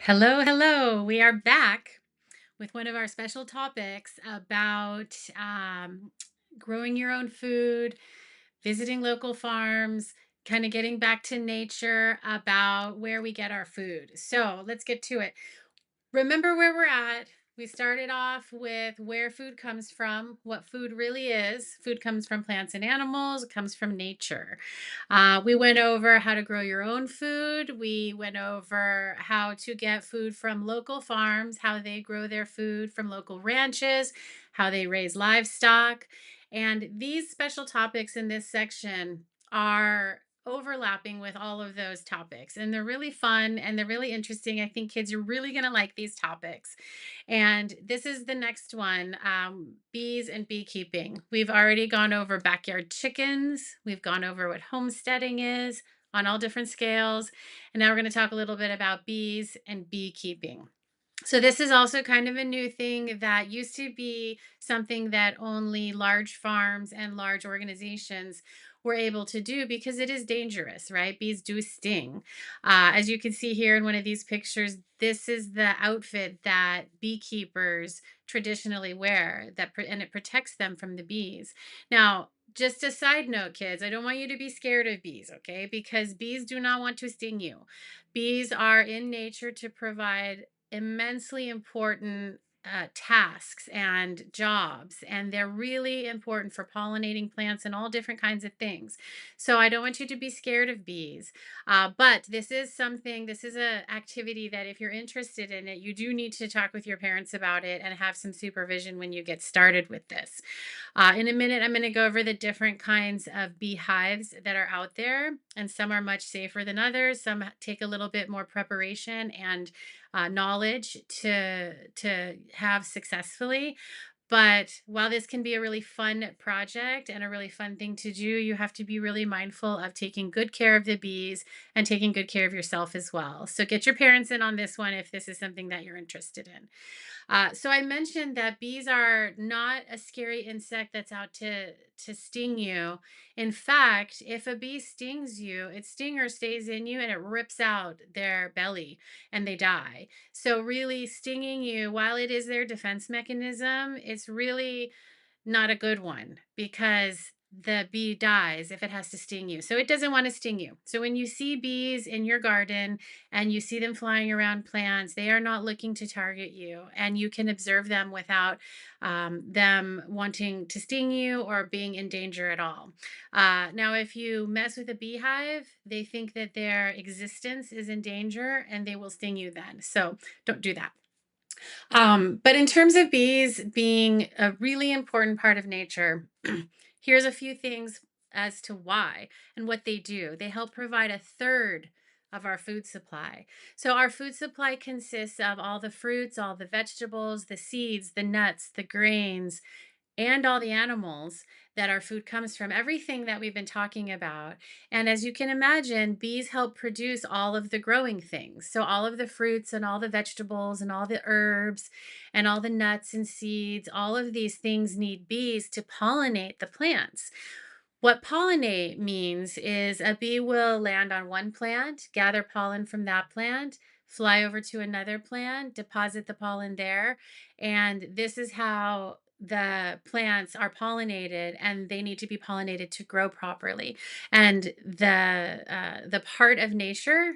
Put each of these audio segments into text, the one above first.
Hello, hello. We are back with one of our special topics about growing your own food, visiting local farms, kind of getting back to nature about where we get our food. So let's get to it. Remember where we're at. We started off with where food comes from, what food really is. Food comes from plants and animals, it comes from nature. We went over how to grow your own food. We went over how to get food from local farms, how they grow their food from local ranches, how they raise livestock. And these special topics in this section are overlapping with all of those topics, and they're really fun and they're really interesting. I think kids are really going to like these topics. And this is the next one, bees and beekeeping. We've already gone over backyard chickens, we've gone over what homesteading is on all different scales, and now we're going to talk a little bit about bees and beekeeping. So this is also kind of a new thing that used to be something that only large farms and large organizations were able to do because it is dangerous, right? Bees do sting. As you can see here in one of these pictures, this is the outfit that beekeepers traditionally wear and it protects them from the bees. Now, just a side note, kids, I don't want you to be scared of bees, okay? Because bees do not want to sting you. Bees are in nature to provide immensely important tasks and jobs, and they're really important for pollinating plants and all different kinds of things. So I don't want you to be scared of bees, but this is something. This is a activity that if you're interested in it, you do need to talk with your parents about it and have some supervision when you get started with this. In a minute, I'm going to go over the different kinds of beehives that are out there, and some are much safer than others. Some take a little bit more preparation and knowledge to have successfully. But while this can be a really fun project and a really fun thing to do, you have to be really mindful of taking good care of the bees and taking good care of yourself as well. So get your parents in on this one if this is something that you're interested in. So I mentioned that bees are not a scary insect that's out to sting you. In fact, if a bee stings you, its stinger stays in you and it rips out their belly and they die. So really stinging you, while it is their defense mechanism, it's really not a good one because the bee dies if it has to sting you. So it doesn't want to sting you. So when you see bees in your garden and you see them flying around plants, they are not looking to target you. And you can observe them without them wanting to sting you or being in danger at all. Now, if you mess with a beehive, they think that their existence is in danger and they will sting you then. So don't do that. But in terms of bees being a really important part of nature, here's a few things as to why and what they do. They help provide a third of our food supply. So, our food supply consists of all the fruits, all the vegetables, the seeds, the nuts, the grains, and all the animals that our food comes from, everything that we've been talking about. And as you can imagine, bees help produce all of the growing things. So, all of the fruits and all the vegetables and all the herbs and all the nuts and seeds, all of these things need bees to pollinate the plants. What pollinate means is a bee will land on one plant, gather pollen from that plant, fly over to another plant, deposit the pollen there. And this is how the plants are pollinated, and they need to be pollinated to grow properly. And the part of nature,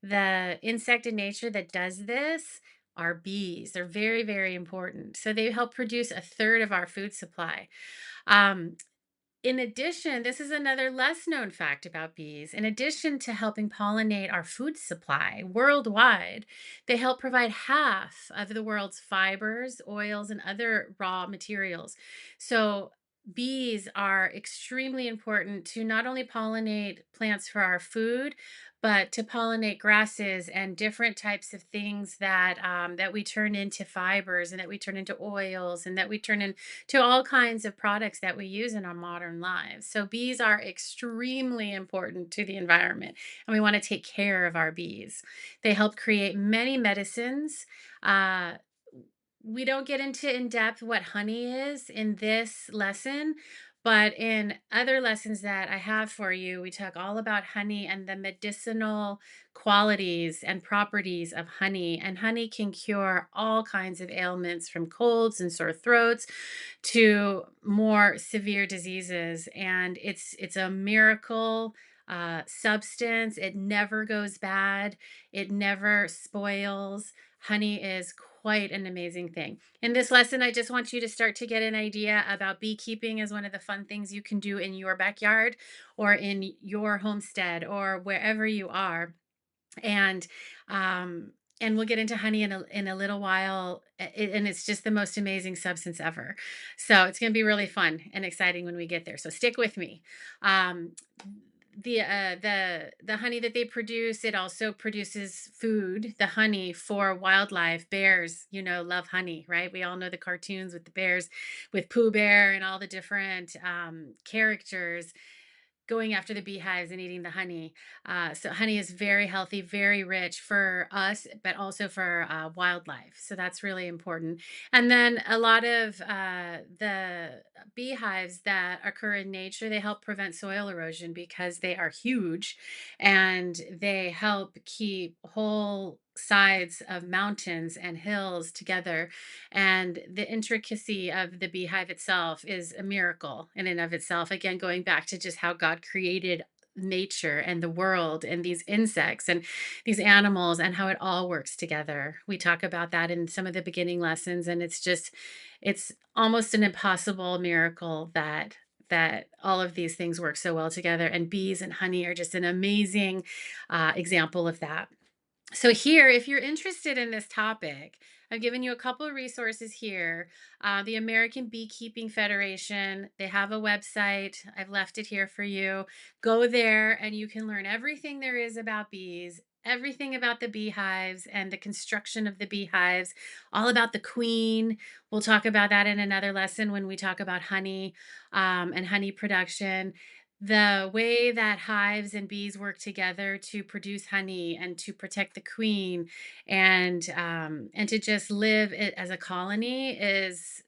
the insect in nature that does this are bees. They're very, very important. So they help produce a third of our food supply. Um, in addition, this is another less known fact about bees. In addition to helping pollinate our food supply worldwide, they help provide half of the world's fibers, oils, and other raw materials. So, bees are extremely important to not only pollinate plants for our food, but to pollinate grasses and different types of things that we turn into fibers and that we turn into oils and that we turn into all kinds of products that we use in our modern lives. So bees are extremely important to the environment, and we want to take care of our bees. They help create many medicines. Uh, we don't get into in depth what honey is in this lesson, But in other lessons that I have for you, we talk all about honey and the medicinal qualities and properties of honey. And honey can cure all kinds of ailments from colds and sore throats to more severe diseases. And it's a miracle substance. It never goes bad. It never spoils. Honey is quite an amazing thing. In this lesson, I just want you to start to get an idea about beekeeping as one of the fun things you can do in your backyard or in your homestead or wherever you are. And um and we'll get into honey in a little while, and it's just the most amazing substance ever. So it's going to be really fun and exciting when we get there. So stick with me. Um the honey that they produce, it also produces food, the honey for wildlife. Bears, love honey, right? We all know the cartoons with the bears, with Pooh Bear and all the different characters going after the beehives and eating the honey. So honey is very healthy, very rich for us, but also for wildlife. So that's really important. And then a lot of the beehives that occur in nature, they help prevent soil erosion because they are huge, and they help keep whole sides of mountains and hills together. And the intricacy of the beehive itself is a miracle in and of itself. Again, going back to just how God created nature and the world and these insects and these animals and how it all works together. We talk about that in some of the beginning lessons, and it's almost an impossible miracle that all of these things work so well together. And bees and honey are just an amazing example of that. So here, if you're interested in this topic, I've given you a couple of resources here. The American Beekeeping Federation, they have a website. I've left it here for you. Go there and you can learn everything there is about bees, everything about the beehives and the construction of the beehives, all about the queen. We'll talk about that in another lesson when we talk about honey and honey production. The way that hives and bees work together to produce honey and to protect the queen, and to just live it as a colony is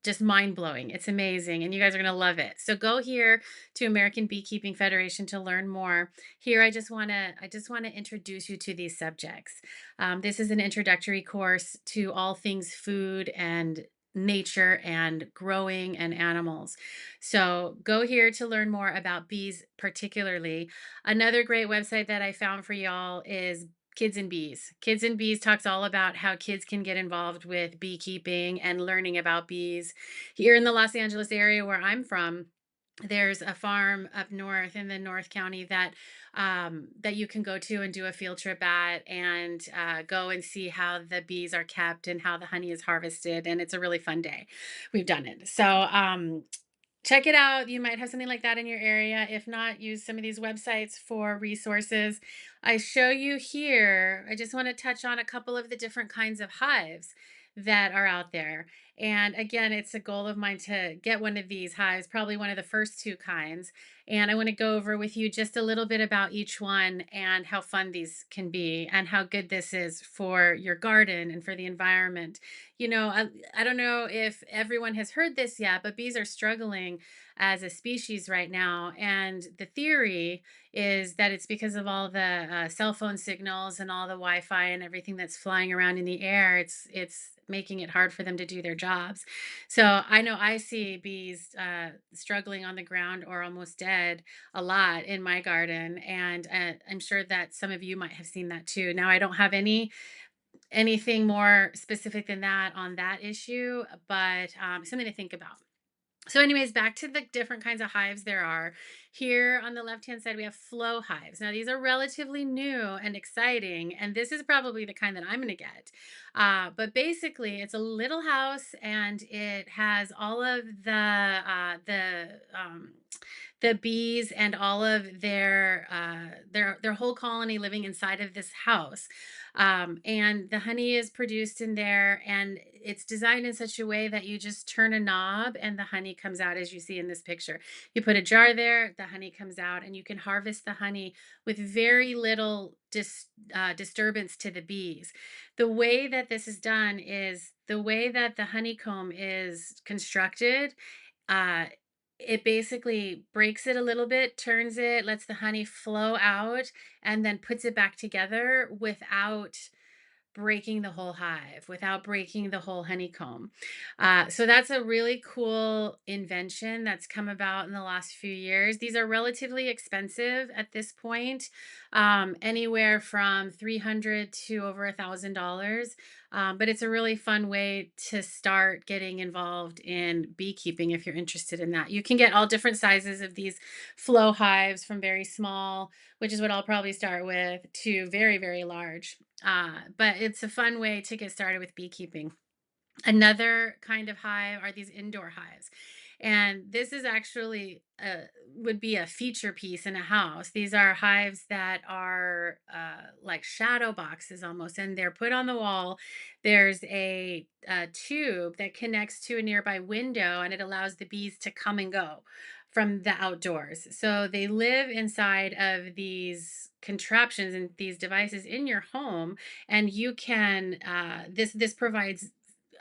just mind-blowing. It's amazing, and you guys are going to love it. So go here to American Beekeeping Federation to learn more. Here I just want to introduce you to these subjects. This is an introductory course to all things food and nature and growing and animals. So go here to learn more about bees, particularly. Another great website that I found for y'all is Kids and Bees. Kids and Bees talks all about how kids can get involved with beekeeping and learning about bees. Here in the Los Angeles area where I'm from, there's a farm up north in the North County that you can go to and do a field trip at, and go and see how the bees are kept and how the honey is harvested, and it's a really fun day. We've done it. So check it out. You might have something like that in your area. If not, use some of these websites for resources. I show you here, I just want to touch on a couple of the different kinds of hives that are out there. And again, it's a goal of mine to get one of these hives, probably one of the first two kinds. And I want to go over with you just a little bit about each one and how fun these can be and how good this is for your garden and for the environment. I don't know if everyone has heard this yet, but bees are struggling as a species right now. And the theory is that it's because of all the cell phone signals and all the Wi-Fi and everything that's flying around in the air. It's making it hard for them to do their jobs. So I know I see bees struggling on the ground or almost dead a lot in my garden, and I'm sure that some of you might have seen that too. Now I don't have anything more specific than that on that issue, but something to think about. So, anyways, back to the different kinds of hives there are. Here on the left-hand side, we have flow hives. Now, these are relatively new and exciting, and this is probably the kind that I'm going to get. But basically, it's a little house, and it has all of the bees and all of their whole colony living inside of this house. And the honey is produced in there, and it's designed in such a way that you just turn a knob and the honey comes out, as you see in this picture. You put a jar there, the honey comes out, and you can harvest the honey with very little disturbance to the bees. The way that this is done is the way that the honeycomb is constructed. Uh, it basically breaks it a little bit, turns it, lets the honey flow out, and then puts it back together without breaking the whole hive, without breaking the whole honeycomb. So that's a really cool invention that's come about in the last few years. These are relatively expensive at this point, anywhere from 300 to over $1,000. But it's a really fun way to start getting involved in beekeeping if you're interested in that. You can get all different sizes of these flow hives, from very small, which is what I'll probably start with, to very, very large. But it's a fun way to get started with beekeeping. Another kind of hive are these indoor hives. And this is actually would be a feature piece in a house. These are hives that are like shadow boxes almost, and they're put on the wall. There's a tube that connects to a nearby window, and it allows the bees to come and go from the outdoors. So they live inside of these contraptions and these devices in your home, and you can this provides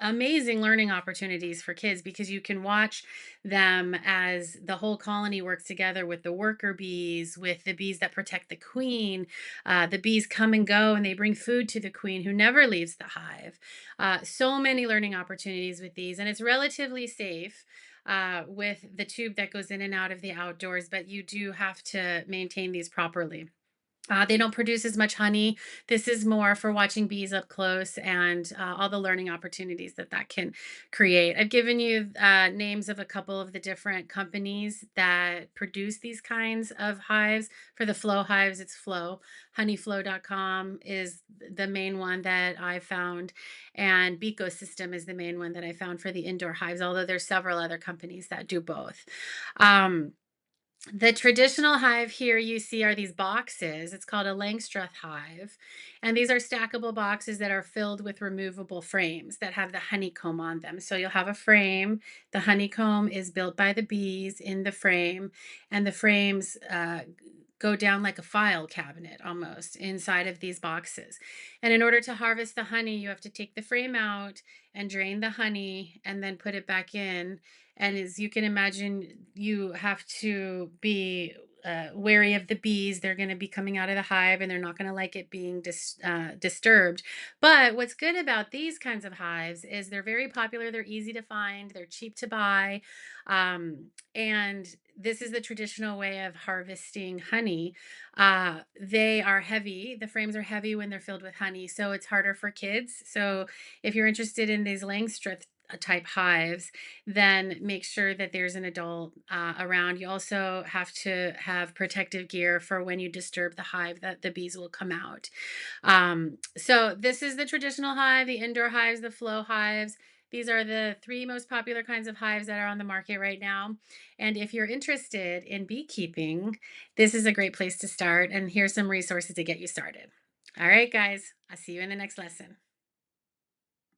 amazing learning opportunities for kids because you can watch them as the whole colony works together with the worker bees, with the bees that protect the queen. The bees come and go and they bring food to the queen who never leaves the hive. So many learning opportunities with these, and it's relatively safe. With the tube that goes in and out of the outdoors, but you do have to maintain these properly. They don't produce as much honey. This is more for watching bees up close and all the learning opportunities that that can create. I've given you names of a couple of the different companies that produce these kinds of hives. For the flow hives, it's Flow. Honeyflow.com is the main one that I found, and Beecosystem is the main one that I found for the indoor hives, although there's several other companies that do both. Um, the traditional hive here you see are these boxes. It's called a Langstroth hive. And these are stackable boxes that are filled with removable frames that have the honeycomb on them. So you'll have a frame. The honeycomb is built by the bees in the frame, and the frames go down like a file cabinet almost inside of these boxes. And in order to harvest the honey, you have to take the frame out and drain the honey and then put it back in. And as you can imagine, you have to be wary of the bees. They're going to be coming out of the hive and they're not going to like it being disturbed. But what's good about these kinds of hives is they're very popular. They're easy to find, they're cheap to buy. And this is the traditional way of harvesting honey. They are heavy. The frames are heavy when they're filled with honey. So it's harder for kids. So if you're interested in these Langstroth type hives, then make sure that there's an adult around. You also have to have protective gear for when you disturb the hive, that the bees will come out. So this is the traditional hive, the indoor hives, the flow hives. These are the three most popular kinds of hives that are on the market right now. And if you're interested in beekeeping, this is a great place to start. And here's some resources to get you started. All right, guys, I'll see you in the next lesson.